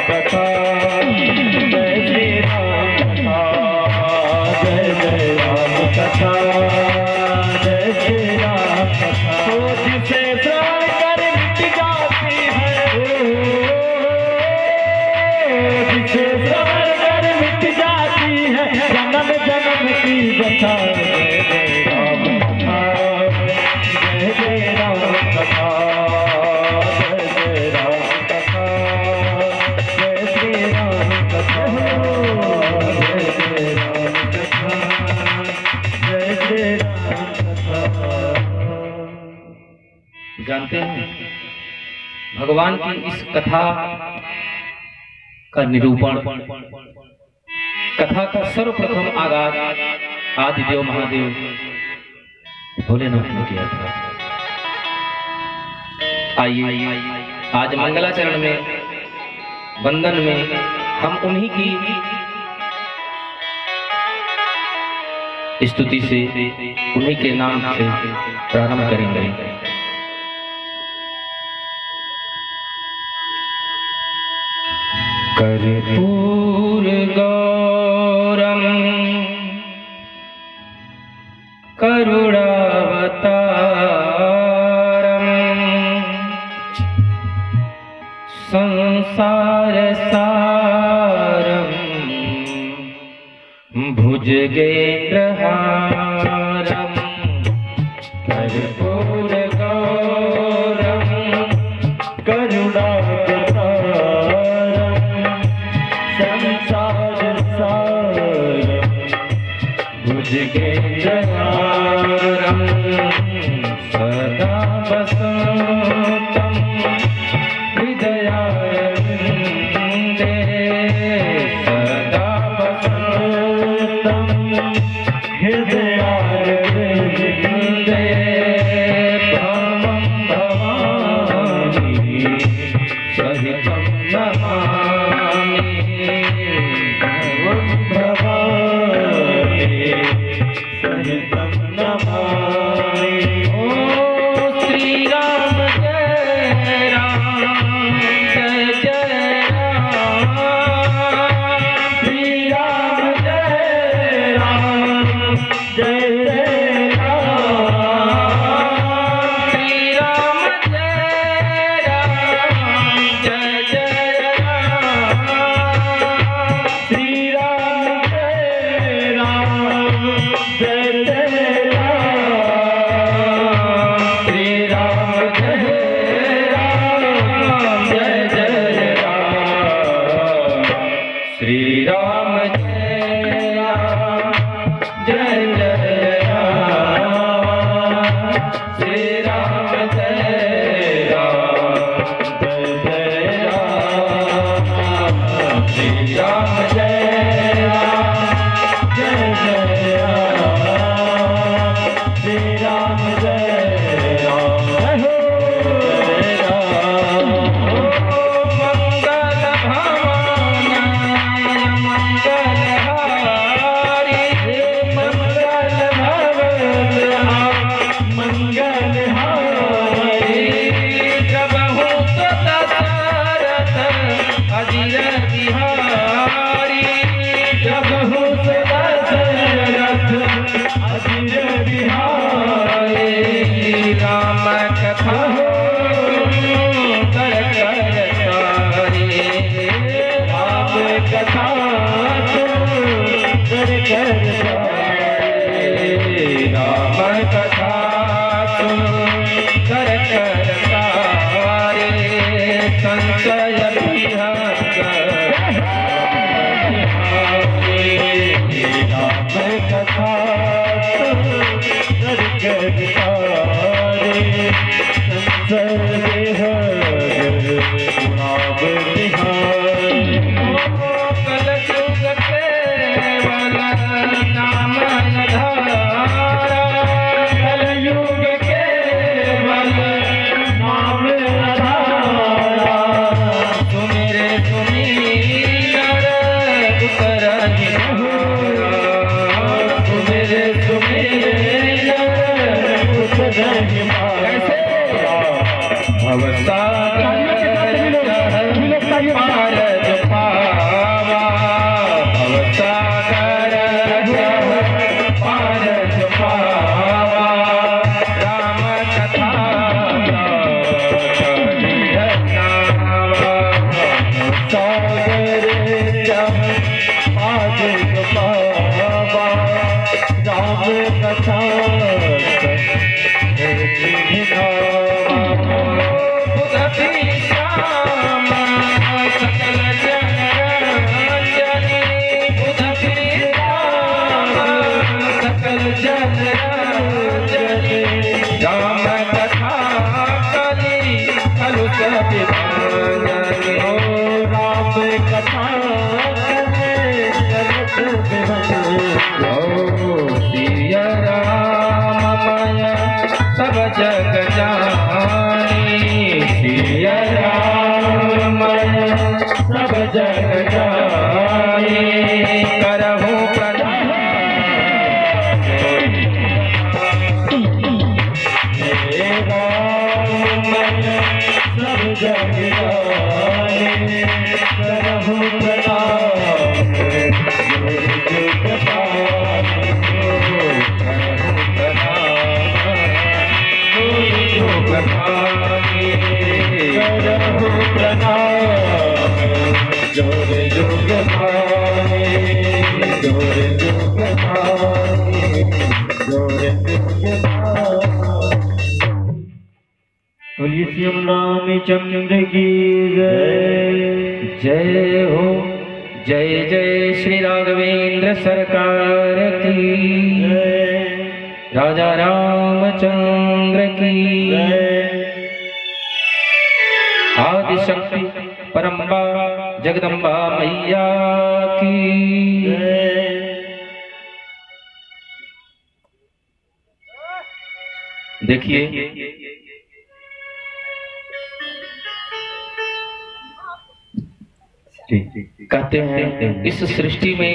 कथा, जय श्री राम कथा, जय जय राम कथा, जय श्री राम कथा। तो जिसे श्रवण कर मिट जाती है, जिसे श्रवण कर मिट जाती है जन्म जन्म की व्यथा। जय जय राम कथा, जय जय राम कथा, जय जय राम कथा, जय श्री राम कथा, जय जय राम कथा, जय श्री राम कथा। जानते हैं भगवान की इस कथा का निरूपण, कथा का सर्वप्रथम आगाज आदिदेव महादेव भोलेनाथ ने किया था। आइए आज मंगलाचरण में, वंदन में हम उन्हीं की स्तुति से, उन्हीं के नाम से प्रारंभ करेंगे। कर्पूर गौरम करुणावतारम संसार सारम भुजगेन्द्रहारम। कर्पूर गौरम करुणावतारम संसार सारम भुजगेन्द्रहारम सदा वसन्तं हृदयारविन्दे, सदा वसन्तं हृदयारविन्दे। भवं भवामि सहितं नमामि, भवं भवामि सहितं नमामि। ओ श्री राम जय राम, जय जय राम, श्री राम जय राम, जय जय राम, श्री राम जय राम, जय जय राम, श्री राम जय राम, जय जय राम, श्री राम जय राम, जय जय राम, श्री राम जय राम, जय जय राम, श्री राम जय राम, जय जय राम, श्री राम जय राम, जय जय राम, श्री राम जय राम, जय राम। मंगल भवन मंगलहारी, मंगल भवन मंगलहारी, प्रभु दशरथ अजिर बिहारी, प्रभु दशरथ अजिर बिहारी। राम कथा कर कर तारे, राम कथा कर कर तारे, राम कथा कर कर तारे, संशय विहंग राम कथा कर कर तारे, संसर विहंग राम बिहारी। कलयुग केवल नाम आधारा, कलयुग केवल नाम आधारा, जग जाने करहु प्रणाम हे राम मन सब जग जाने करहु प्रणाम जुग पाने करहु प्रणाम जुग पाने जोर जुग पाने जोर जुग पाने। बोलिए श्री रामचंद्र की जय। जय हो। जय जय श्री राघवेंद्र सरकार की जय। राजा रामचंद्र की आदिशक्ति परम्बा जगदम्बा मैया की। देखिए कहते हैं इस सृष्टि में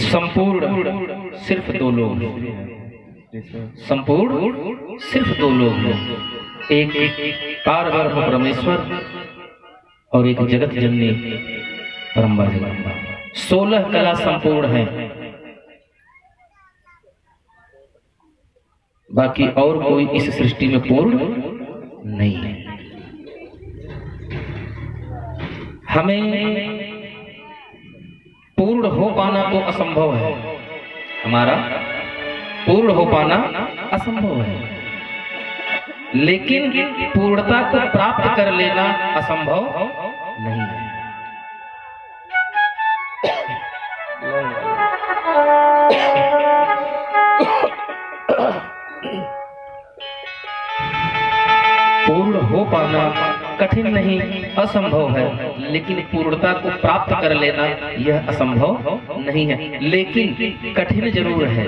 संपूर्ण सिर्फ दो लोग, संपूर्ण सिर्फ दो लोग, एक पारब्रह्म परमेश्वर और एक जगत जननी परम्बा जगदम्बा। 16 कला संपूर्ण है, बाकी और कोई इस सृष्टि में पूर्ण नहीं है। हमें पूर्ण हो पाना तो असंभव है, हमारा पूर्ण हो पाना असंभव है, लेकिन पूर्णता को प्राप्त कर लेना असंभव नहीं है। पूर्ण हो पाना कठिन नहीं असंभव है, लेकिन पूर्णता को प्राप्त कर लेना यह असंभव नहीं है, लेकिन कठिन जरूर है।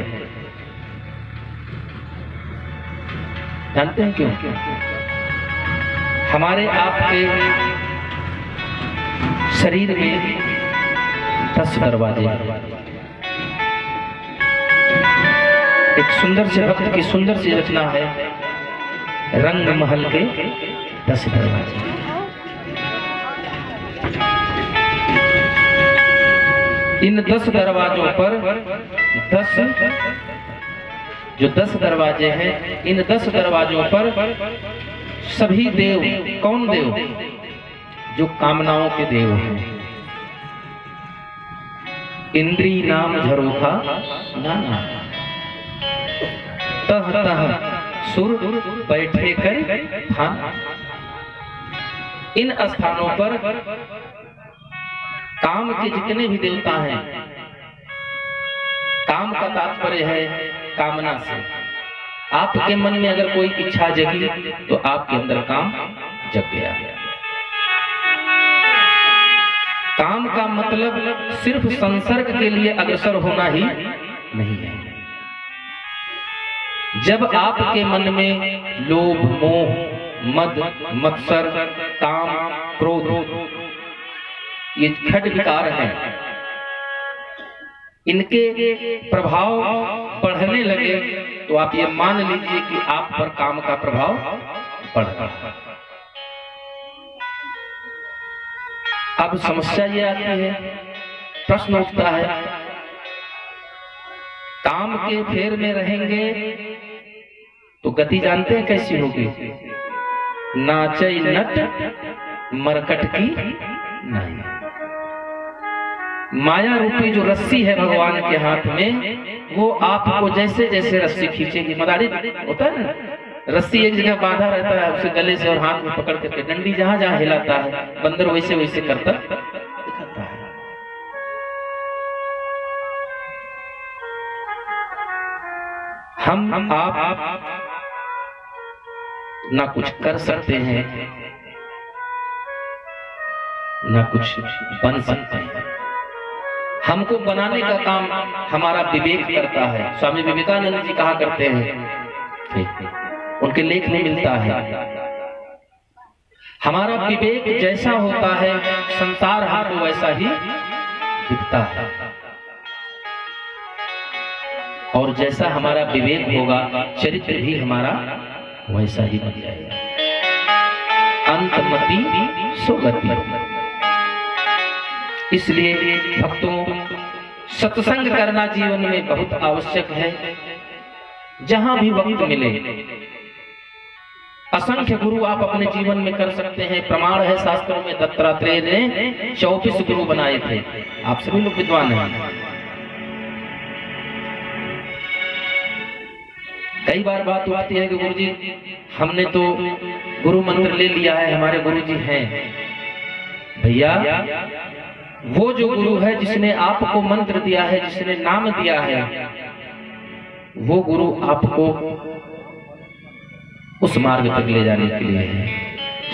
जानते हैं क्यों? हमारे आपके शरीर में 10 दरवाजे, एक सुंदर से भक्त की सुंदर सी रचना है, रंग महल के 10 दरवाजे। इन 10 दरवाजों पर 10 दरवाजे हैं, इन 10 दरवाजों पर सभी देव, कौन देव? जो कामनाओं के देव हैं। इंद्री नाम झरोखा नाना, तह तह सुर बैठे कर हाँ। इन स्थानों पर काम के जितने भी देवता हैं, काम का तात्पर्य है कामना से। आपके मन में अगर कोई इच्छा जगी तो आपके अंदर काम जग गया। काम का मतलब सिर्फ संसर्ग के लिए अग्रसर होना ही नहीं है। जब आपके मन में लोभ, मोह, मद, मत्सर, काम, क्रोध, ये छठ विकार हैं, इनके प्रभाव बढ़ने लगे तो आप ये मान लीजिए कि आप पर काम का प्रभाव बढ़ रहा। अब समस्या ये आती है, प्रश्न उठता है, काम के फेर में रहेंगे तो गति जानते हैं कैसी होगी? नाचे नट मरकट की नहीं। माया रूपी जो रस्सी है भगवान के हाथ में, वो आपको जैसे जैसे रस्सी खींचेगी, मदारी होता है ना, रस्सी एक जगह बांधा रहता है, उसे गले से और हाथ में पकड़ करके डंडी जहां जहां हिलाता है, बंदर वैसे वैसे करता दिखाता है। हम आप ना कुछ कर सकते हैं, ना कुछ बन सकते हैं। हमको बनाने का काम हमारा विवेक करता है। स्वामी विवेकानंद जी कहा करते हैं, उनके लेख में मिलता है, हमारा विवेक जैसा होता है संसार हमको वैसा ही दिखता है। और जैसा हमारा विवेक होगा, चरित्र भी हमारा वैसा ही बन जाएगा। अंतमति सुगति। इसलिए भक्तों, सत्संग करना जीवन में बहुत आवश्यक है। जहां भी वक्त मिले, असंख्य गुरु आप अपने जीवन में कर सकते हैं। प्रमाण है शास्त्रों में, दत्तात्रेय ने 24 गुरु बनाए थे। आप सभी लोग विद्वान हैं। कई बार बात आती है कि गुरुजी हमने तो गुरु मंत्र ले लिया है, हमारे गुरुजी हैं। भैया, वो जो गुरु है जिसने आपको मंत्र दिया है, जिसने नाम दिया है, वो गुरु आपको उस मार्ग तक ले जाने के लिए है,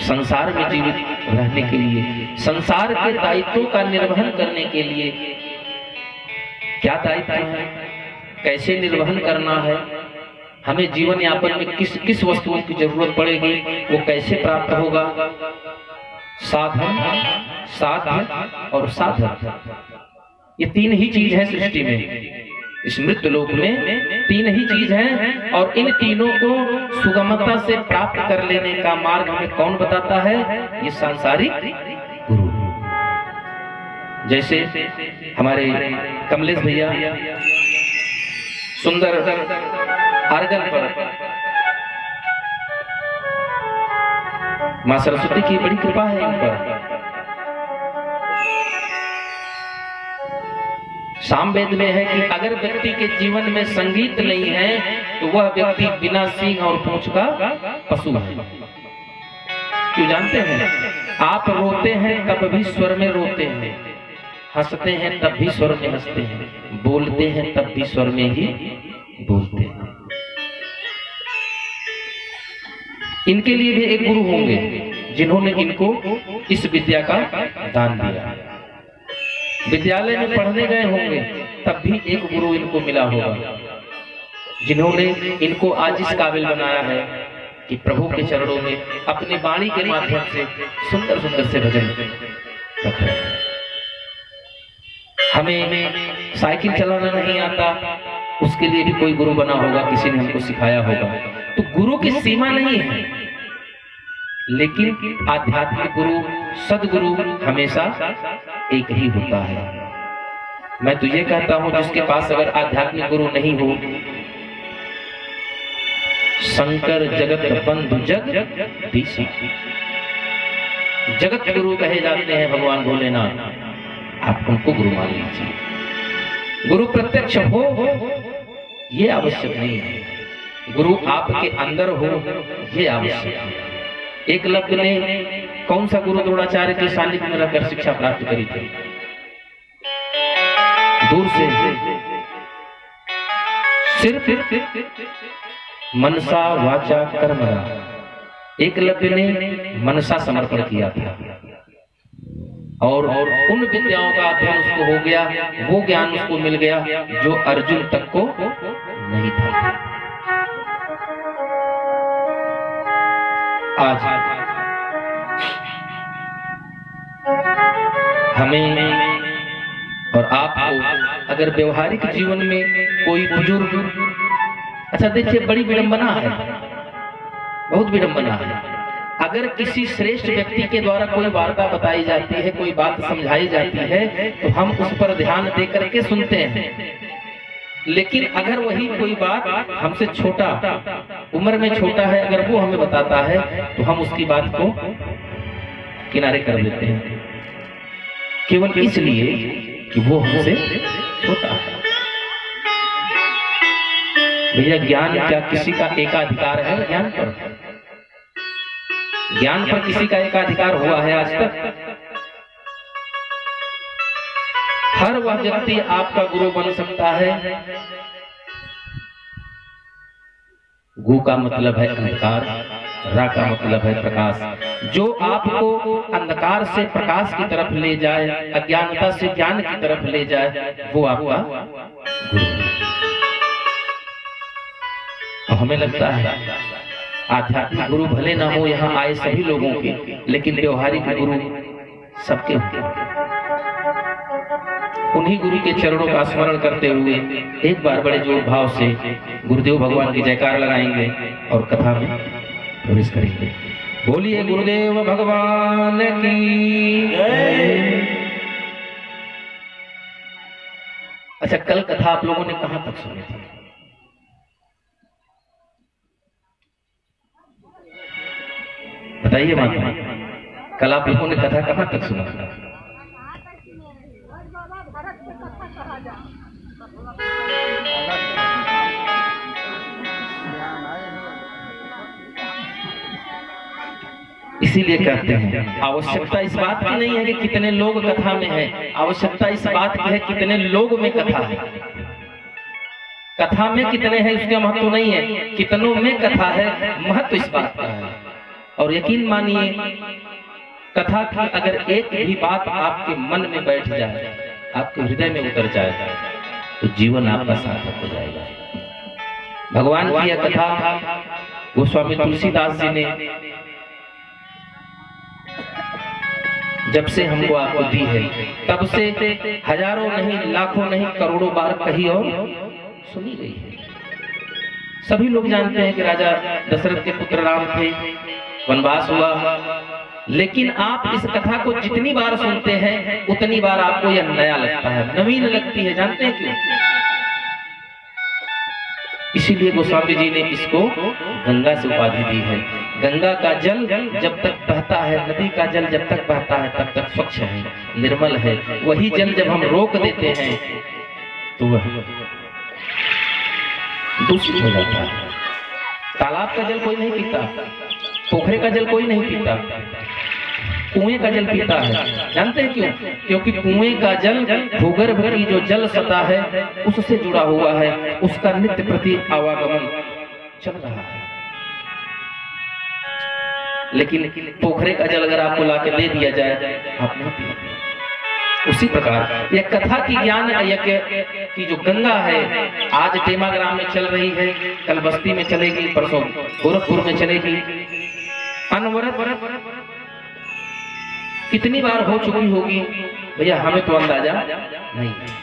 संसार में जीवित रहने के लिए, संसार के दायित्वों का निर्वहन करने के लिए। क्या दायित्व है, कैसे निर्वहन करना है, हमें जीवन यापन में किस किस वस्तुओं की जरूरत पड़ेगी, वो कैसे प्राप्त होगा। साधन, साध्य और साधन, ये तीन ही चीज है सृष्टि में। इस मृत्यु लोक में तीन ही चीज हैं, और इन तीनों को सुगमता से प्राप्त कर लेने का मार्ग हमें कौन बताता है? ये सांसारिक गुरु। जैसे हमारे कमलेश भैया सुंदर अर्गन पर मां सरस्वती की बड़ी कृपा है इन पर। सामवेद में है कि अगर व्यक्ति के जीवन में संगीत नहीं है तो वह व्यक्ति बिना सींग और पूंछ का पशु है। क्यों जानते हैं? आप रोते हैं तब भी स्वर में रोते हैं, हंसते हैं तब भी स्वर में हंसते हैं, बोलते हैं तब भी स्वर में ही बोलते हैं। इनके लिए भी एक गुरु होंगे जिन्होंने इनको इस विद्या का दान दिया। विद्यालय में पढ़ने गए होंगे तब भी एक गुरु इनको मिला होगा जिन्होंने इनको आज इस काबिल बनाया है कि प्रभु के चरणों में अपनी वाणी के माध्यम से सुंदर सुंदर से भजन रख रहे हैं। हमें साइकिल चलाना नहीं आता, उसके लिए भी कोई गुरु बना होगा, किसी ने हमको सिखाया होगा। तो गुरु की सीमा नहीं है, लेकिन आध्यात्मिक गुरु, सदगुरु हमेशा एक ही होता है। मैं तो ये कहता हूं, जिसके पास अगर आध्यात्मिक गुरु नहीं हो, शंकर जगत बंधु जगदीश, जगत गुरु कहे जाते हैं भगवान भोलेनाथ, आप उनको गुरु मान लीजिए। गुरु प्रत्यक्ष हो ये आवश्यक नहीं है, गुरु आपके अंदर हो ये आवश्यक है। एकलव्य ने कौन सा गुरु द्रोणाचार्य के सानिध्य में रहकर शिक्षा प्राप्त करी थी? दूर से सिर्फ मनसा वाचा कर्मणा, एकलव्य ने मनसा समर्पण किया था और उन विद्याओं का अध्ययन उसको हो गया, वो ज्ञान उसको मिल गया जो अर्जुन तक को नहीं था। आज हमें और आपको अगर व्यवहारिक जीवन में कोई बुजुर्ग, अच्छा देखिए बड़ी विडंबना है, बहुत विडंबना है। अगर किसी श्रेष्ठ व्यक्ति के द्वारा कोई वार्ता बताई जाती है, कोई बात समझाई जाती है, तो हम उस पर ध्यान दे करके सुनते हैं। लेकिन अगर वही कोई बात हमसे छोटा, उम्र में छोटा है, अगर वो हमें बताता है तो हम उसकी बात को किनारे कर देते हैं, केवल इसलिए कि वो हमसे छोटा है। भैया ज्ञान क्या किसी का एकाधिकार है? ज्ञान पर किसी का एकाधिकार हुआ है आज तक? हर वह व्यक्ति आपका गुरु बन सकता है। गु का मतलब है अंधकार, रा का मतलब है प्रकाश। जो आपको अंधकार से प्रकाश की तरफ ले जाए, अज्ञानता से ज्ञान की तरफ ले जाए, वो आपका गुरु है। हमें लगता है आध्यात्मिक गुरु भले ना हो यहाँ आए सभी लोगों के, लेकिन व्यवहारिक गुरु सबके उन्हीं गुरु के चरणों का स्मरण करते हुए एक बार बड़े जोर भाव से गुरुदेव भगवान की जयकार लगाएंगे और कथा में प्रवेश करेंगे। बोलिए गुरुदेव भगवान की जय। अच्छा, कल कथा आप लोगों ने कहां तक सुनी थी? बताइए माता, कल आप लोगों ने कथा कहां तक सुना था? इसीलिए कहते हैं आवश्यकता इस बात की नहीं है कि कितने लोग कथा में हैं, आवश्यकता इस बात की है कितने लोग में कथा है। कथा में कितने हैं उसका महत्व नहीं है, कितनों में कथा है महत्व इस बात का है। और यकीन मानिए कथा की अगर एक भी बात आपके मन में बैठ जाए, आपके हृदय में उतर जाए, तो जीवन आपका सार्थक हो जाएगा। भगवान की यह कथा गोस्वामी तुलसीदास जी ने जब से हमको आपको दी है, तब से हजारों नहीं, लाखों नहीं, करोड़ों बार कही और सुनी गई है। सभी लोग जानते हैं कि राजा दशरथ के पुत्र राम थे, वनवास हुआ, लेकिन आप इस कथा को जितनी बार सुनते हैं उतनी बार आपको यह नया लगता है, नवीन लगती है। जानते हैं क्यों? इसीलिए गोस्वामी जी ने इसको गंगा से उपाधि दी है। गंगा का जल जब तक बहता है, नदी का जल जब तक बहता है तब तक स्वच्छ है, निर्मल है। वही जल जब हम रोक देते हैं तो वह दूषित हो जाता है। तालाब का जल कोई नहीं पीता, पोखरे का जल कोई नहीं पीता, कुएं का जल पीता है। जानते हैं क्यों? क्योंकि कुएं का जल भूगर्भ की जो जल सतह है उससे जुड़ा हुआ है, उसका नित्य प्रति आवागमन चल रहा है। लेकिन पोखरे का जल अगर आपको लाके दे दिया जाए आप नहीं पिएंगे। उसी प्रकार यह कथा की ज्ञान यज्ञ की जो गंगा है, आज टेमाग्राम में चल रही है, कल बस्ती में चलेगी, परसों गोरखपुर में चलेगी, अनवरत कितनी बार हो चुकी होगी भैया, हमें तो अंदाजा नहीं है।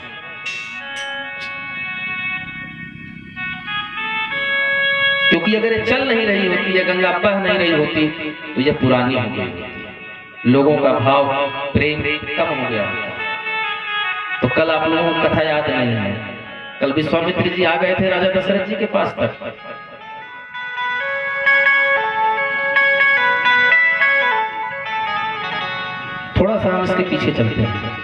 क्योंकि अगर ये चल नहीं रही होती या गंगा बह नहीं रही होती तो यह पुरानी हो गई होती, लोगों का भाव प्रेम कम हो गया होता। तो कल आप लोगों को कथा याद नहीं है। कल विश्वामित्र जी आ गए थे राजा दशरथ जी के पास तक, थोड़ा सा हम इसके पीछे चलते हैं।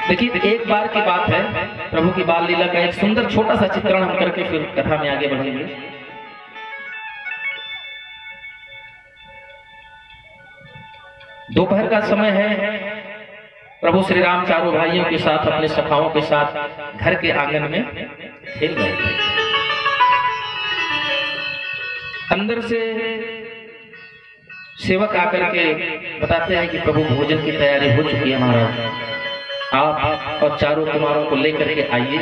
देखिए, एक बार की बात है, प्रभु की बाल लीला का एक सुंदर छोटा सा चित्रण हम करके फिर कथा में आगे बढ़ेंगे। दोपहर का समय है, प्रभु श्री राम चारों भाइयों के साथ, अपने सखाओं के साथ घर के आंगन में खेल रहे थे। अंदर से सेवक आकर के बताते हैं कि प्रभु भोजन की तैयारी हो चुकी है महाराज, आप और चारों कुमारों को लेकर के आइए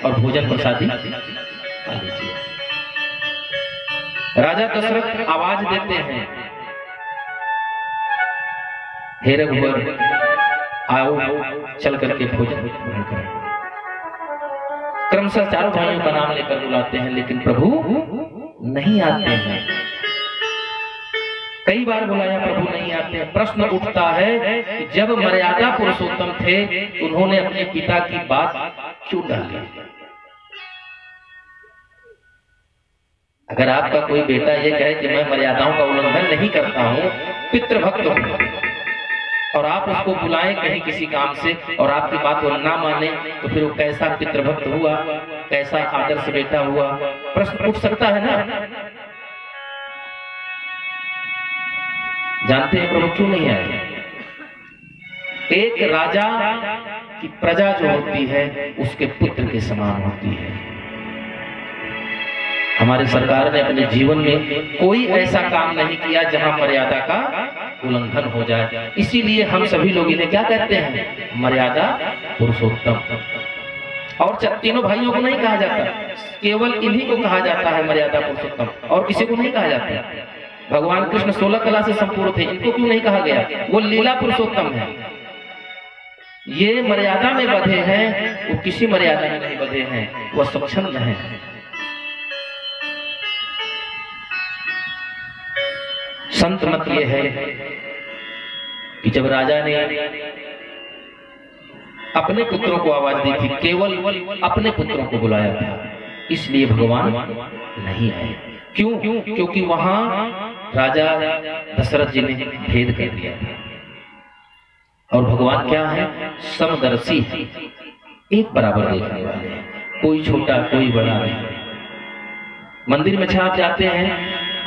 और भोजन प्रसादी खा लीजिए। राजा दशरथ आवाज देते हैं, हे रघुवर आओ, चल करके भोजन ग्रहण करें। क्रमशः चारों भाइयों का नाम लेकर बुलाते हैं, लेकिन प्रभु नहीं आते हैं। कई बार बुलाया, प्रभु नहीं आते। प्रश्न उठता है कि जब मर्यादा पुरुषोत्तम थे उन्होंने अपने पिता की बात क्यों डाली? अगर आपका कोई बेटा ये कहे कि मैं मर्यादाओं का उल्लंघन नहीं करता हूं, पितृभक्त हूं, और आप उसको बुलाएं कहीं किसी काम से और आपकी बात वो ना माने, तो फिर वो कैसा पितृभक्त हुआ, कैसा आदर्श बेटा हुआ? प्रश्न उठ सकता है ना। जानते हैं प्रभु क्यों नहीं आए? एक राजा की प्रजा जो होती है उसके पुत्र के समान होती है। हमारे सरकार ने अपने जीवन में कोई ऐसा काम नहीं किया जहां मर्यादा का उल्लंघन हो जाए। इसीलिए हम सभी लोग इन्हें क्या कहते हैं? मर्यादा पुरुषोत्तम। और तीनों भाइयों को नहीं कहा जाता, केवल इन्हीं को कहा जाता है मर्यादा पुरुषोत्तम, और किसी को नहीं कहा जाता। भगवान कृष्ण 16 कला से संपूर्ण थे, इनको क्यों नहीं कहा गया? वो लीला पुरुषोत्तम है। ये मर्यादा में बंधे हैं, वो किसी मर्यादा में नहीं बंधे हैं, वो स्वच्छंद हैं। संत मत ये है कि जब राजा ने अपने पुत्रों को आवाज दी थी, केवल अपने पुत्रों को बुलाया था, इसलिए भगवान नहीं आए। क्यों? क्योंकि वहां राजा दशरथ जी ने भेद कर दिया था। और भगवान क्या है? समदर्शी है, एक बराबर देखने वाले हैं, कोई छोटा कोई बड़ा नहीं। मंदिर में छाप जाते हैं,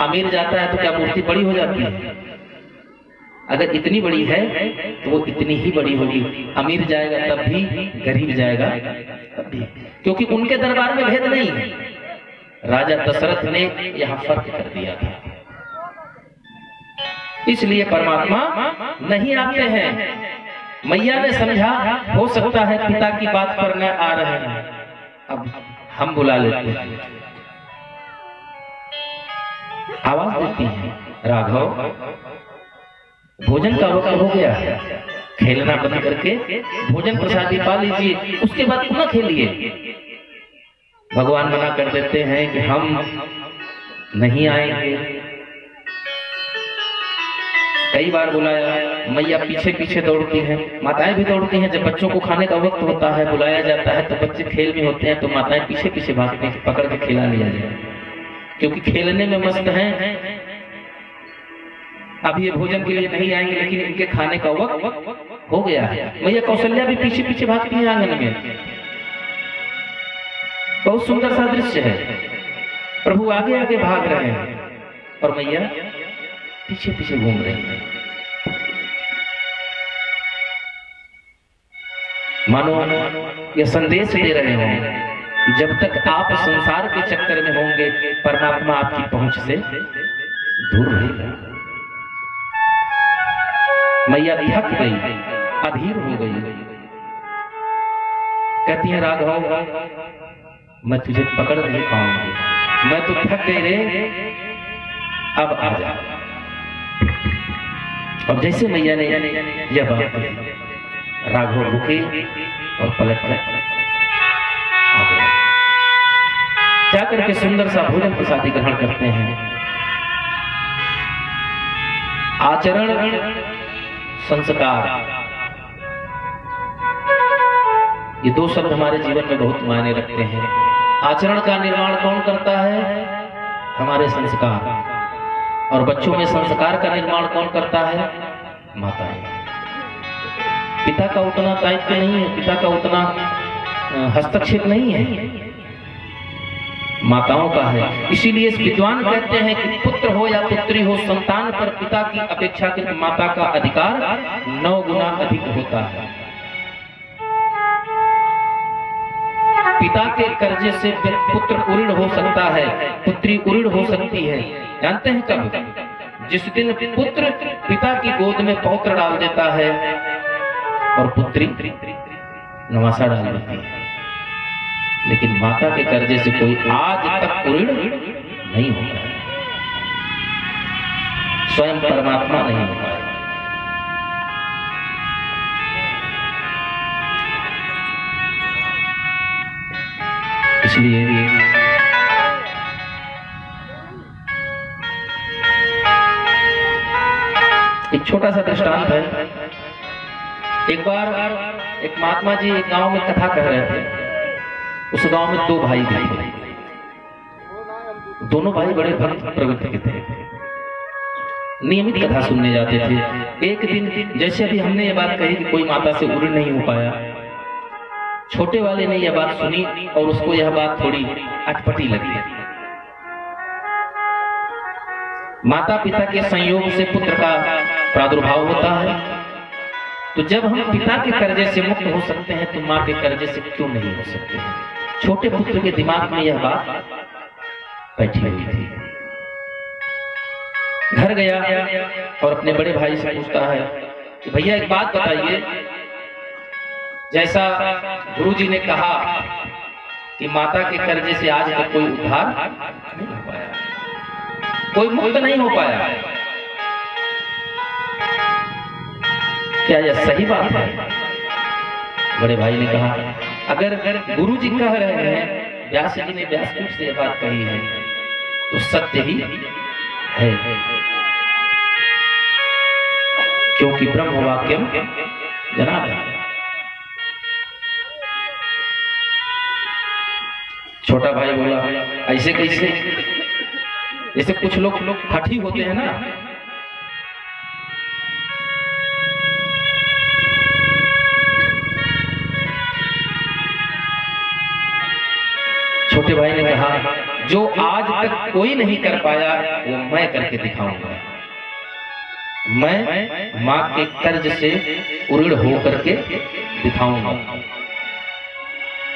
अमीर जाता है तो क्या मूर्ति बड़ी हो जाती है? अगर इतनी बड़ी है तो वो इतनी ही बड़ी होगी। अमीर जाएगा तब भी, गरीब जाएगा तब भी, क्योंकि उनके दरबार में भेद नहीं है। राजा दशरथ ने यहां फर्क कर दिया था, इसलिए परमात्मा नहीं आते हैं। मैया ने समझा हो सकता है पिता की बात पर न आ रहे हैं, अब हम बुला लेते हैं। आवाज देती है, राघव भोजन का वक्त हो गया है, खेलना बंद करके भोजन प्रसादी पा लीजिए, उसके बाद पुनः खेलिए। भगवान मना कर देते हैं कि हम नहीं आएंगे। कई बार बुलाया, मैया पीछे पीछे दौड़ती हैं, माताएं भी दौड़ती हैं। जब बच्चों को खाने का वक्त होता है, बुलाया जाता है, तो बच्चे खेल में होते हैं, तो माताएं पीछे पीछे भागती हैं, पकड़ के खिला लिया जाए, क्योंकि खेलने में मस्त हैं। अब ये भोजन के लिए नहीं आएंगे, लेकिन इनके खाने का वक्त हो गया है। मैया कौशल्या भी पीछे पीछे भागती है आंगन में। बहुत सुंदर सा दृश्य है, प्रभु आगे आगे भाग रहे हैं और मैया पीछे पीछे घूम रही है। मानो यह संदेश दे रहे हैं कि जब तक आप संसार के चक्कर में होंगे, परमात्मा आपकी पहुंच से दूर रहेगा। मैया थक गई, अधीर हो गई, कहती है राघव मैं तुझे पकड़ नहीं पाऊंगी, मैं तो थक गई रे, अब आ जा। अब जैसे मैया ने यह बात कही, राघव रुके और पलट कर आ गए। क्या करके सुंदर सा भोजन प्रसादी ग्रहण करते हैं। आचरण संस्कार, ये दो शब्द हमारे जीवन में बहुत मायने रखते हैं। आचरण का निर्माण कौन करता है? हमारे संस्कार। और बच्चों में संस्कार का निर्माण कौन करता है? माताएं। पिता का उतना दायित्व नहीं है, पिता का उतना हस्तक्षेप नहीं है, माताओं का है। इसीलिए विद्वान कहते हैं कि पुत्र हो या पुत्री हो, संतान पर पिता की अपेक्षाकृत माता का अधिकार 9 गुना अधिक होता है। पिता के कर्जे से पुत्र उऋण हो सकता है, पुत्री उऋण हो सकती है। जानते हैं कब? जिस दिन पुत्र पिता की गोद में पौत्र डाल देता है और पुत्री नवासा डाल देती है। लेकिन माता के कर्जे से कोई आज तक उऋण नहीं होता है, स्वयं परमात्मा नहीं होता है। इसलिए एक छोटा सा दृष्टांत है। एक बार एक महात्मा जी एक गांव में कथा कह रहे थे। उस गांव में 2 भाई थे, दोनों भाई बड़े भक्त प्रवृत्ति के थे, नियमित कथा सुनने जाते थे। एक दिन जैसे अभी हमने ये बात कही कि कोई माता से उऋण नहीं हो पाया, छोटे वाले ने यह बात सुनी और उसको यह बात थोड़ी अटपटी लगी। माता पिता के संयोग से पुत्र का प्रादुर्भाव होता है, तो जब हम पिता के कर्जे से मुक्त हो सकते हैं तो माँ के कर्जे से क्यों नहीं हो सकते हैं? छोटे पुत्र के दिमाग में यह बात बैठी हुई थी। घर गया और अपने बड़े भाई से पूछता है कि भैया एक बात बताइए, जैसा गुरुजी ने कहा कि माता के कर्जे से आज तक कोई उद्धार नहीं हो पाया, कोई मुक्त नहीं हो पाया। क्या यह सही बात है? बड़े भाई ने कहा, अगर गुरु जी कह रहे हैं, व्यास जी ने व्यासपीठ से यह बात कही है, तो सत्य ही है, क्योंकि ब्रह्म वाक्यम जनार्दन। छोटा भाई बोला, ऐसे कैसे? जैसे कुछ लोग हठी होते हैं ना, छोटे भाई ने कहा, जो आज तक कोई नहीं कर पाया वो मैं करके दिखाऊंगा। मैं मां के कर्ज से उऋण हो करके दिखाऊंगा।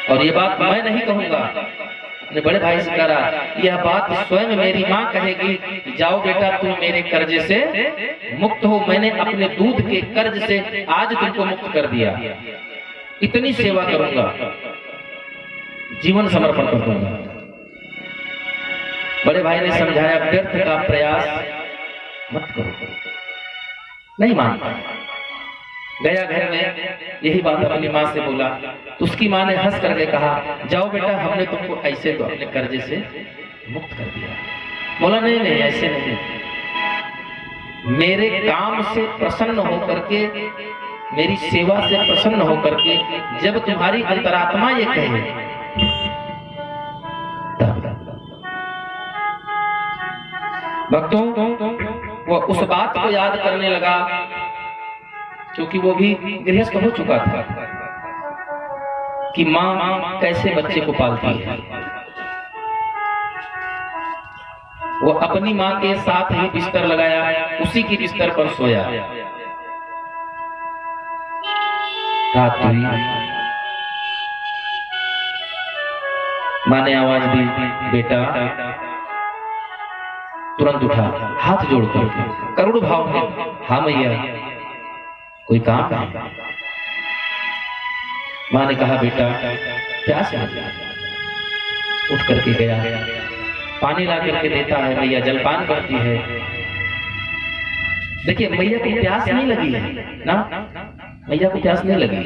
और ये बात मैं नहीं कहूंगा, अपने बड़े भाई से कह रहा, यह बात स्वयं मेरी मां कहेगी कि जाओ बेटा तुम मेरे कर्ज से मुक्त हो, मैंने अपने दूध के कर्ज से आज तुमको मुक्त कर दिया, इतनी सेवा करूंगा, जीवन समर्पण कर दूंगा। बड़े भाई ने समझाया, व्यर्थ का प्रयास मत करो। नहीं मानता, गया घर में यही बात अपनी माँ से बोला, तो उसकी माँ ने हंस करके कहा, जाओ बेटा हमने तुमको ऐसे तो अपने कर्जे से मुक्त कर दिया। बोला नहीं नहीं ऐसे नहीं, मेरे काम से प्रसन्न होकर के, मेरी सेवा से प्रसन्न होकर के जब तुम्हारी अंतरात्मा ये कहे, भक्तों वो उस बात को याद करने लगा, क्योंकि वो भी गृहस्थ हो चुका था, कि माँ कैसे बच्चे को पालती है। वो अपनी माँ के साथ ही बिस्तर लगाया, उसी की बिस्तर पर सोया। रात हुई, माँ ने आवाज दी, बेटा। तुरंत उठा, हाथ जोड़कर करुण भाव में, हाँ मैया कोई काम है? माँ ने कहा, बेटा प्यास लगी। उठ करके गया, पानी ला करके देता है, मैया जलपान करती है। देखिए मैया को प्यास नहीं लगी है ना, मैया को प्यास नहीं लगी,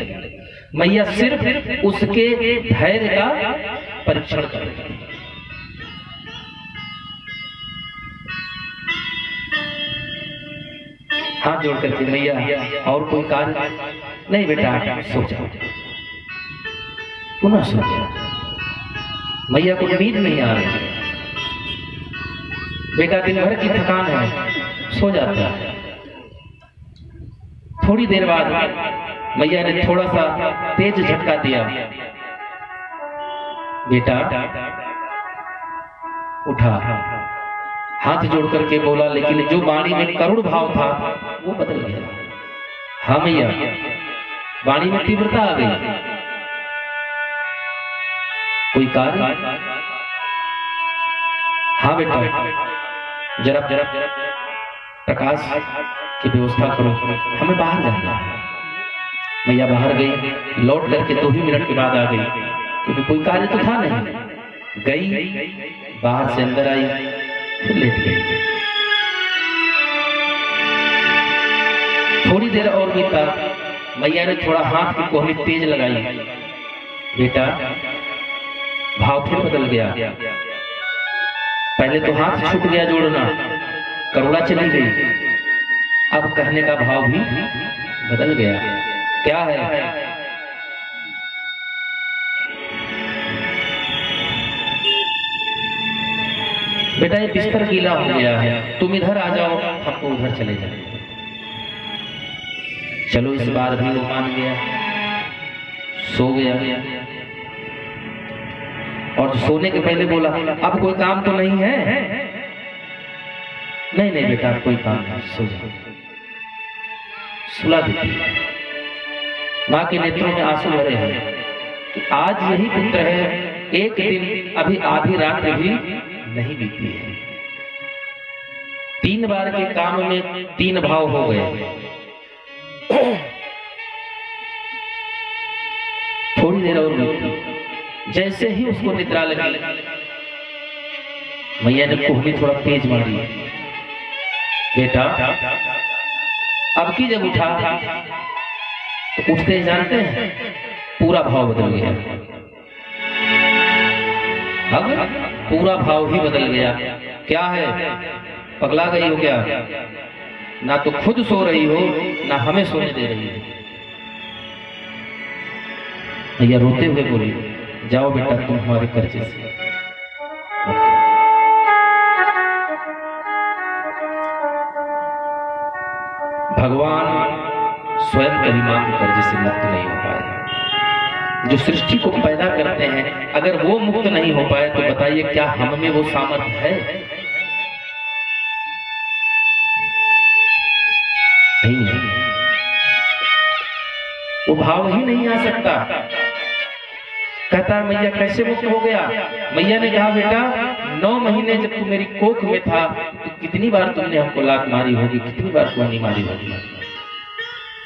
मैया सिर्फ उसके धैर्य का परीक्षण कर रही है। हाथ जोड़ करके, मैया और कोई कार्य? नहीं बेटा सो जाओ। पुनः सो जाओ। मैया को नींद नहीं आ रही, बेटा दिन भर की थकान है, सो जाता है। थोड़ी देर बाद मैया ने थोड़ा सा तेज झटका दिया, बेटा उठा। हाथ जोड़ करके बोला, लेकिन जो वाणी में करुण भाव था वो बदल गया। हाँ मैया, वाणी में तीव्रता आ गई। कोई कार्य? हाँ बेटा, जरा प्रकाश की व्यवस्था करो, हमें बाहर जाना है। मैया बाहर गई, लौट करके 2 ही मिनट के बाद आ गई, क्योंकि कोई कार्य तो था नहीं। गई, बाहर से अंदर आई, फिर लेट गई। थोड़ी देर और बीता, मैया ने थोड़ा हाथ की कोहनी तेज लगाई, बेटा भाव फिर बदल गया। पहले तो हाथ छूट गया जोड़ना, करुणा चली गई, अब कहने का भाव भी बदल गया। क्या है? बेटा ये बिस्तर गीला हो गया है, तुम इधर आ जाओ, हमको उधर चले जाए। चलो इस बार भी वो मान गया, सो गया। और सोने के पहले बोला, अब कोई काम तो नहीं है? नहीं नहीं बेटा कोई काम नहीं, सो जाओ। सुला देती। माँ के नेत्रों में आंसू भरे हैं कि आज यही पुत्र है, एक दिन अभी आधी रात भी नहीं बीती है। 3 बार के काम में 3 भाव हो गए। थोड़ी देर और बीती, जैसे ही उसको निद्रा लगी, मैया ने कोहनी थोड़ा तेज मारी, बेटा अब की जब उठा तो उठते ही जानते हैं पूरा भाव बदल गया। अब पूरा भाव ही बदल गया। क्या है, पगला गई हो क्या? ना तो खुद सो रही हो ना हमें सोने दे रही हो। भैया रोते हुए बोली, जाओ बेटा तुम हमारे कर्जे से। भगवान स्वयं कभी मां के कर्जे से मुक्त नहीं हो पाए। जो सृष्टि को पैदा करते हैं अगर वो मुक्त नहीं हो पाए तो बताइए क्या हम में वो सामर्थ्य है? नहीं है, वो भाव ही नहीं आ सकता। कहता है मैया कैसे मुक्त हो गया? मैया ने कहा बेटा 9 महीने जब तू मेरी कोख में था तो कितनी बार तुमने हमको लात मारी होगी, कितनी बार कुआनी मारी होगी,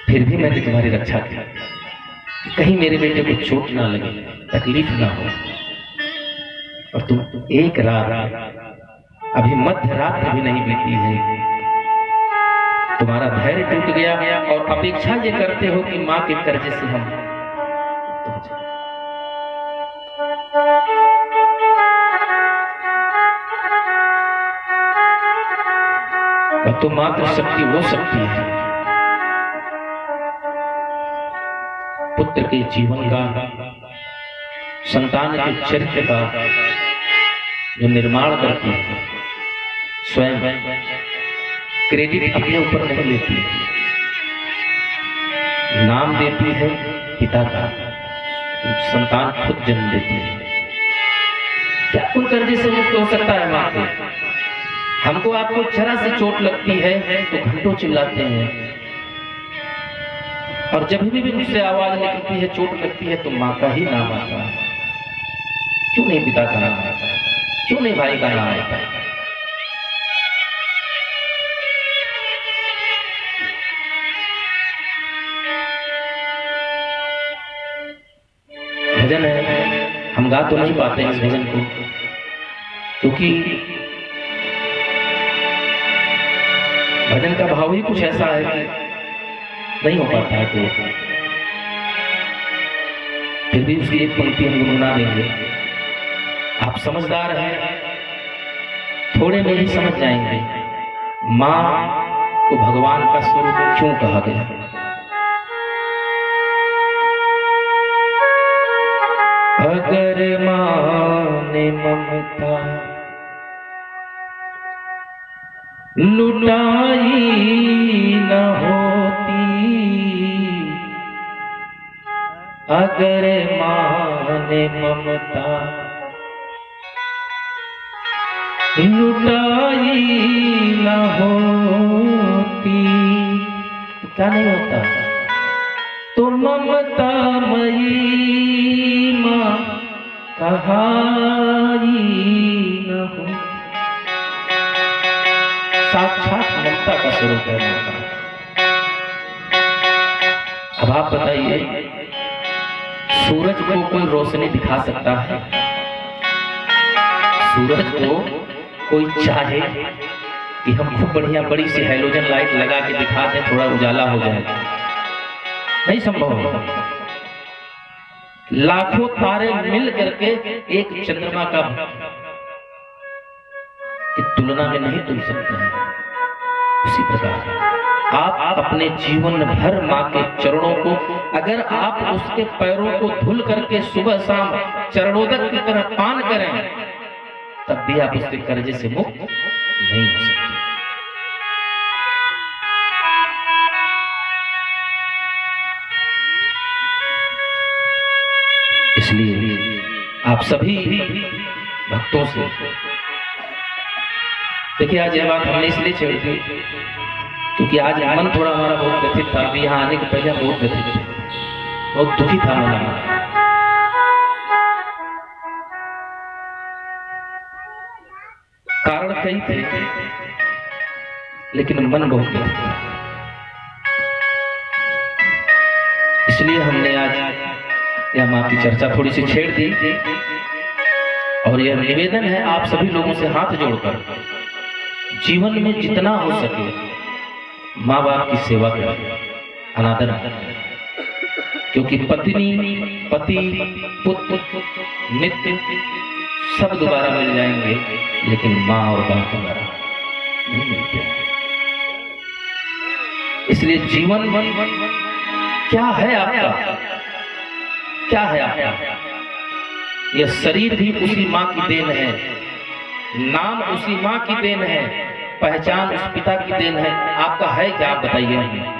फिर भी मैंने तुम्हारी रक्षा की, कहीं मेरे बेटे को चोट ना लगे, तकलीफ ना हो। और तुम एक रात, अभी मध्य रात भी नहीं बीती है, तुम्हारा धैर्य टूट गया और अपेक्षा ये करते हो कि मां के कर्जे से हम। और तो मात्र शक्ति वो शक्ति है पुत्र के जीवन का, संतान के चरित्र का जो निर्माण करती है। स्वयं क्रेडिट अपने ऊपर नहीं लेती, नाम देती है पिता का, संतान खुद जन्म देती है। क्या कोई कर्जे से मुक्त हो सकता है मां के? हमको आपको जरा से चोट लगती है तो घंटों चिल्लाते हैं, और जब भी मुझसे आवाज निकलती है, चोट लगती है तो मां का ही नाम आता है। क्यों नहीं पिता का नाम आता? क्यों नहीं भाई का नाम आता? भजन है, हम गा तो नहीं पाते हैं इस भजन को, क्योंकि भजन का भाव ही कुछ ऐसा है कि नहीं हो पाता है। तो फिर भी उसकी एक पंक्ति हम गुनगुना देंगे। आप समझदार हैं, थोड़े में ही समझ जाएंगे मां को भगवान का स्वरूप क्यों कहा गया। अगर मां ने ममता लुटाई न होती, अगर मां ने ममता लुटाई न होती तो क्या नहीं होता? तो ममता मई मां कहाई न हो। साक्षात ममता का स्वरूप है माता। अब आप बताइए, सूरज को कोई रोशनी दिखा सकता है? सूरज को कोई चाहे कि हम खूब बढ़िया बड़ी सी हैलोजन लाइट लगा के दिखा दें, थोड़ा उजाला हो जाए? नहीं संभव। लाखों तारे मिल करके एक चंद्रमा का की तुलना में नहीं तुल सकते हैं। उसी प्रकार आप अपने जीवन भर मां के चरणों को, अगर आप उसके पैरों को धुल करके सुबह शाम चरणोदक की तरह पान करें, तब भी आप उसके कर्जे से मुक्त नहीं हो सकते। इसलिए आप सभी भक्तों से, देखिए आज यह बात हमने इसलिए छेड़ी थी क्योंकि आज मन थोड़ा हमारा बहुत व्यथित था। अभी यहाँ आने के पहले बहुत व्यथित थे, बहुत दुखी था मन हमारा। कारण कई थे लेकिन मन बहुत व्यथित था। इसलिए हमने आज यह मां की चर्चा थोड़ी सी छेड़ दी और यह निवेदन है आप सभी लोगों से हाथ जोड़कर, जीवन में जितना हो सके माँ बाप की सेवा करें, अनादर करें, क्योंकि पत्नी, पति, पुत्र, नित्य सब दोबारा मिल जाएंगे, लेकिन माँ और बाप दोबारा नहीं मिलते। इसलिए जीवन क्या है आपका, क्या है आपका? यह शरीर भी उसी माँ की देन है, नाम उसी माँ की देन है, पहचान उस पिता की देन है। आपका है क्या, आप बताइए हमें।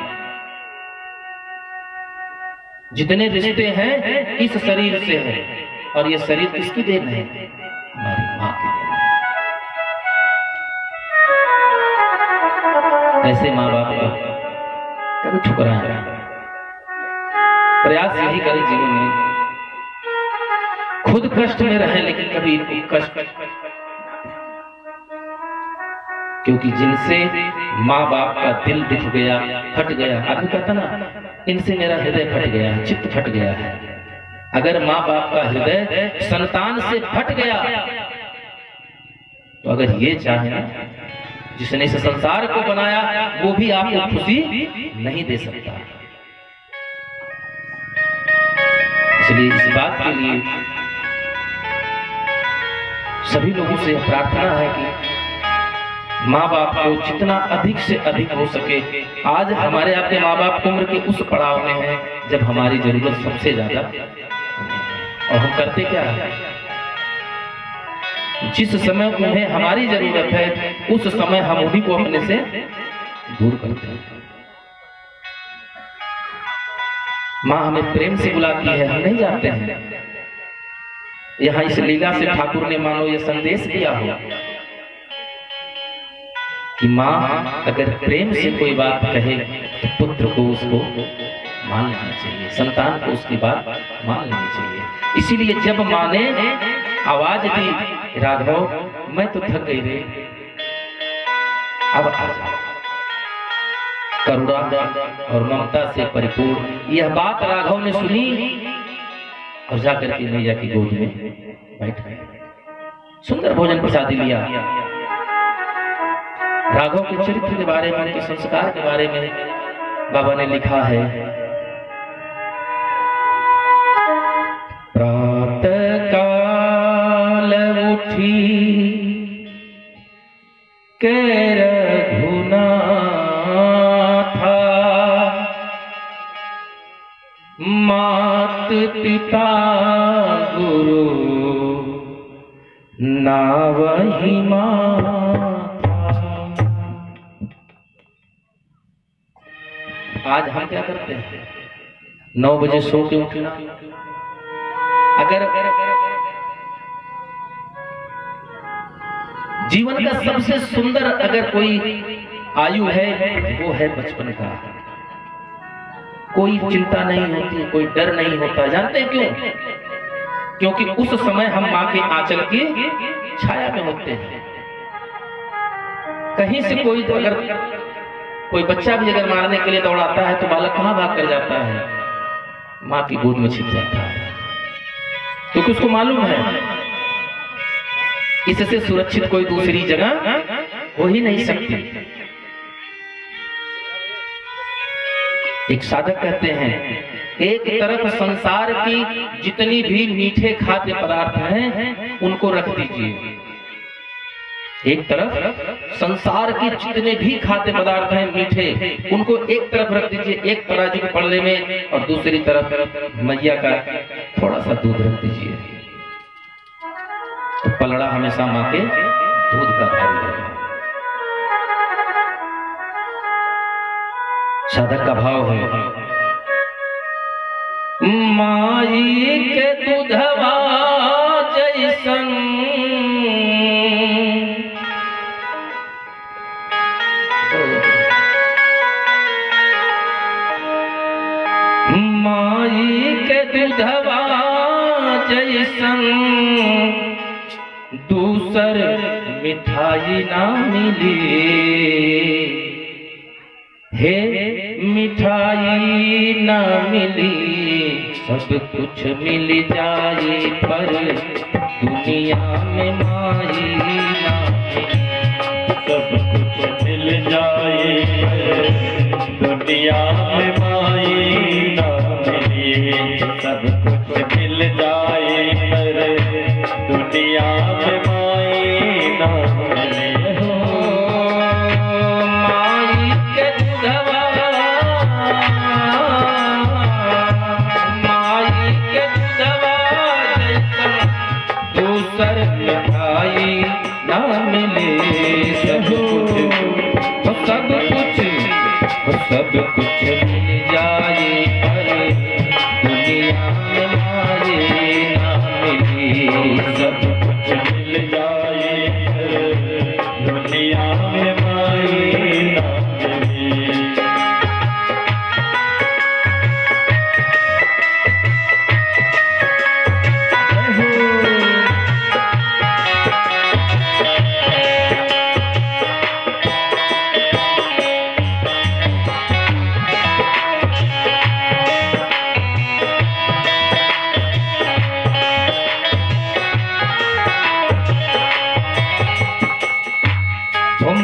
जितने रिश्ते हैं इस शरीर से हैं, और यह शरीर किसकी देन है? हमारी माँ की देन है। ऐसे माँ बाप को कभी ठुकराएं, प्रयास यही करें जीवन में, खुद कष्ट में रहें लेकिन कभी इनको कष्ट, क्योंकि जिनसे माँ बाप का दिल दुख गया, फट गया, आदमी कहता ना इनसे मेरा हृदय फट गया है, चित्त फट गया है। अगर माँ बाप का हृदय संतान से फट गया, तो अगर ये चाहे ना, जिसने इस संसार को बनाया वो भी आपको खुशी नहीं दे सकता। इसलिए इस बात के लिए सभी लोगों से प्रार्थना है कि माँ बाप को जितना अधिक से अधिक हो सके, आज हमारे आपके माँ बाप उम्र के उस पड़ाव में हैं जब हमारी जरूरत सबसे ज्यादा, और हम करते क्या है? जिस समय उन्हें हमारी जरूरत है उस समय हम उन्हीं को अपने से दूर करते हैं। माँ हमें प्रेम से बुलाती है, हम नहीं जाते हैं। यहाँ इस लीला से ठाकुर ने मानो यह संदेश दिया हो कि माँ अगर प्रेम से कोई बात कहे तो पुत्र को उसको मान लेना चाहिए, संतान को उसकी बात मान लेनी चाहिए। इसीलिए जब माँ ने आवाज दी, राघव मैं तो थक गई रे, अब आ जाओ, करुणा और ममता से परिपूर्ण यह बात राघव ने सुनी और जाकर के मैया की गोद में बैठ गए। सुंदर भोजन प्रसादी लिया। राघव के चरित्र के बारे में, उनके संस्कार के बारे में बाबा ने लिखा है, प्रातः काल उठी के रघुनाथा, मात पिता गुरु नावहि माता। आज हम क्या करते हैं? 9 बजे सो के उठना। अगर जीवन का सबसे सुंदर अगर कोई आयु है वो है बचपन का। कोई चिंता नहीं होती, कोई डर नहीं होता। जानते हैं क्यों? क्योंकि उस समय हम माँ के आंचल की छाया में होते हैं। कहीं से कोई अगर कोई बच्चा भी अगर मारने के लिए दौड़ाता है तो बालक कहाँ भाग कर जाता है? माँ की गोद में छिप जाता है, क्योंकि उसको मालूम है इससे सुरक्षित कोई दूसरी जगह हो ही नहीं सकती। एक साधक कहते हैं, एक तरफ संसार की जितनी भी मीठे खाद्य पदार्थ हैं उनको रख दीजिए। एक तरफ संसार की जितने भी खाद्य पदार्थ हैं मीठे, उनको एक तरफ रख दीजिए, एक तराजू के पल्ले में, और दूसरी तरफ मैया का थोड़ा सा दूध रख दीजिए। तो पलड़ा हमेशा माँ के दूध का भाव है। साधक का भाव है, माई के दूधवा जैसन माई के दूधवा जैसन दूसर मिठाई ना मिली, हे मिठाई ना मिली सब कुछ मिल जाए पर दुनिया में माई ना मिले। सब कुछ मिल जाए दुनिया में माई ना मिले। सब कुछ मिल जाए पर दुनिया में माई ना मिले। माई के दूधवा जैसा दूसर मिठाई ना मिले। सब कुछ मिल जाए पर दुनिया में माई ना मिले। सब कुछ मिल जाए पर दुनिया में माई ना मिले।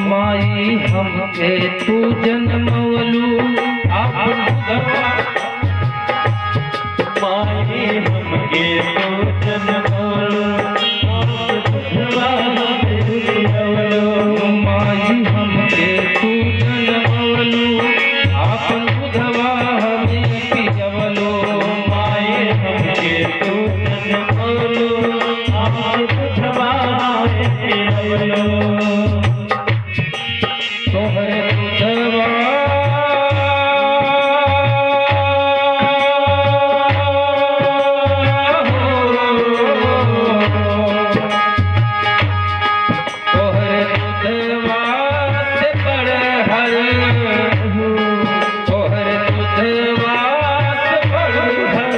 माई हमके तू जन्मवलू आपन दूधवा। माई हमके तू जन्मवलू माई हमके तू जन्मवलू आपन दूधवा हमें पियवलो। माई हमके तू जन्मवलू आपन दूधवा हमें पियवलो। तोहरे दूधवा से बढ़हर, तोहरे दूधवा से बढ़हर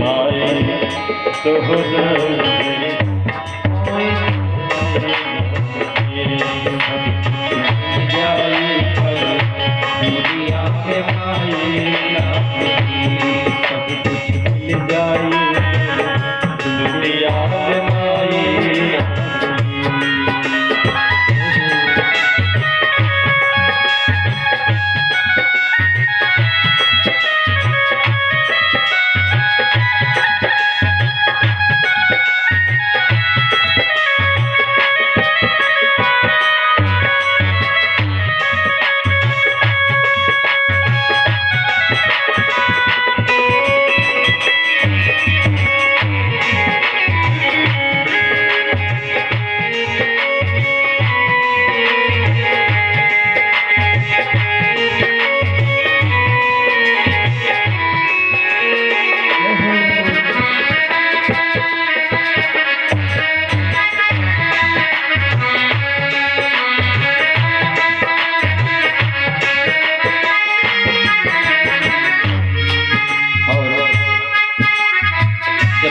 माई तोहरे दुनिया में माई ना मिले। सब कुछ मिल जाए दुनिया में माई ना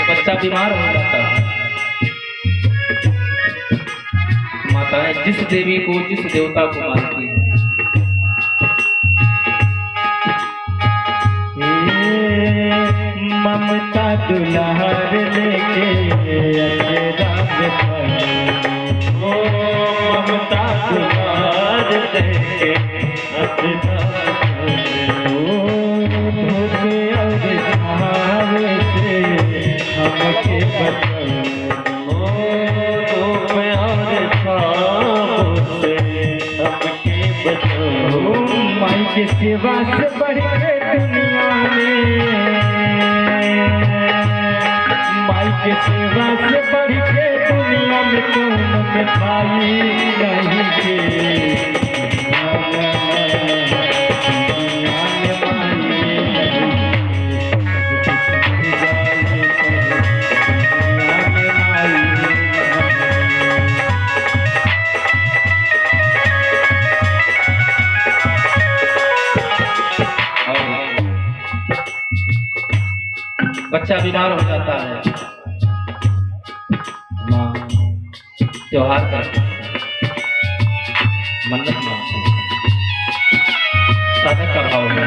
बच्चा बीमार हो जाता है, माताएं जिस देवी को जिस देवता को मानती हैं, ममता दुलार लेके ओ ममता दुलार लेके हमके बचाओ। माई के सेवा से बढ़ के दुनिया में, माई के सेवा से बढ़ के दुनिया में कौन मिठाई नहीं के। बच्चा बीमार हो जाता है, माँ त्योहार करती है, मन्नत मांगती है, साधक का भाव है।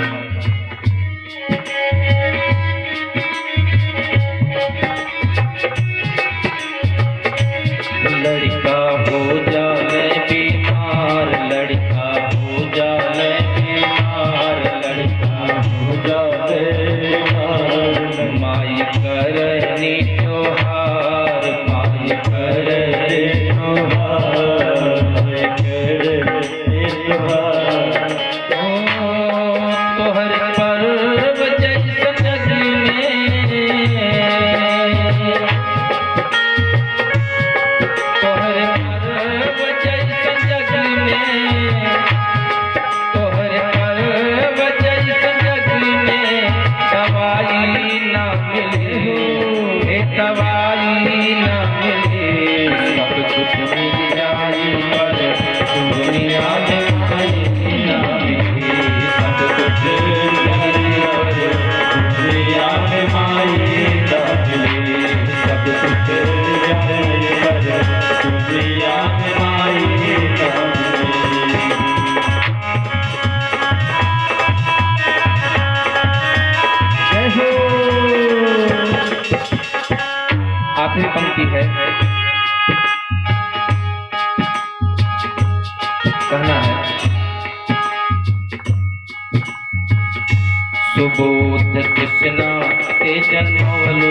सुबोध कृष्णा के जन्मवलो,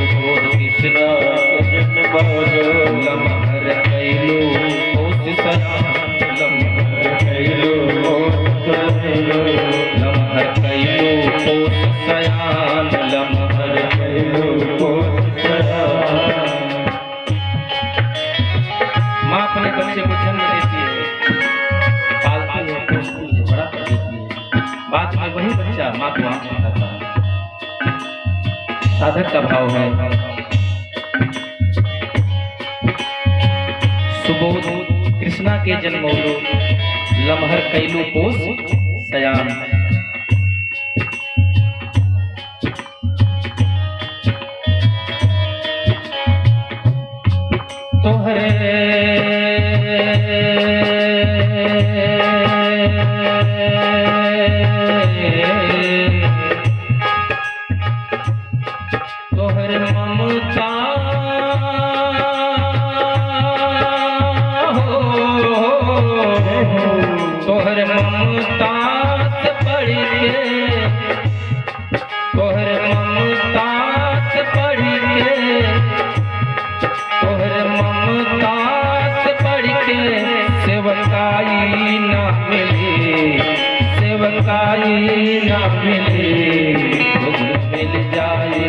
सुबोध कृष्णा के जन्मवलो, लमहर कैलो होश सयान, लमहर कैलो होश सयान, लमहर कैलो होश सयान, लमहर कैलो होश सयान। माँ अपने बच्चे को जन्म देती है, पालती है, पोसती है, बड़ा कर देती है, बाद में वही बच्चा माँ को आंख दिखाता है। साधक का भाव है सुबोध कृष्णा के जन्मोलो, लमहर कैलो पोस सयान। तोहरे ममता तोहर ममता से पढ़ के, तोहर ममता से पढ़ के, तोहर ममता से पढ़ के सेवकाई ना मिले, सेवकाई ना मिले, मिल जाए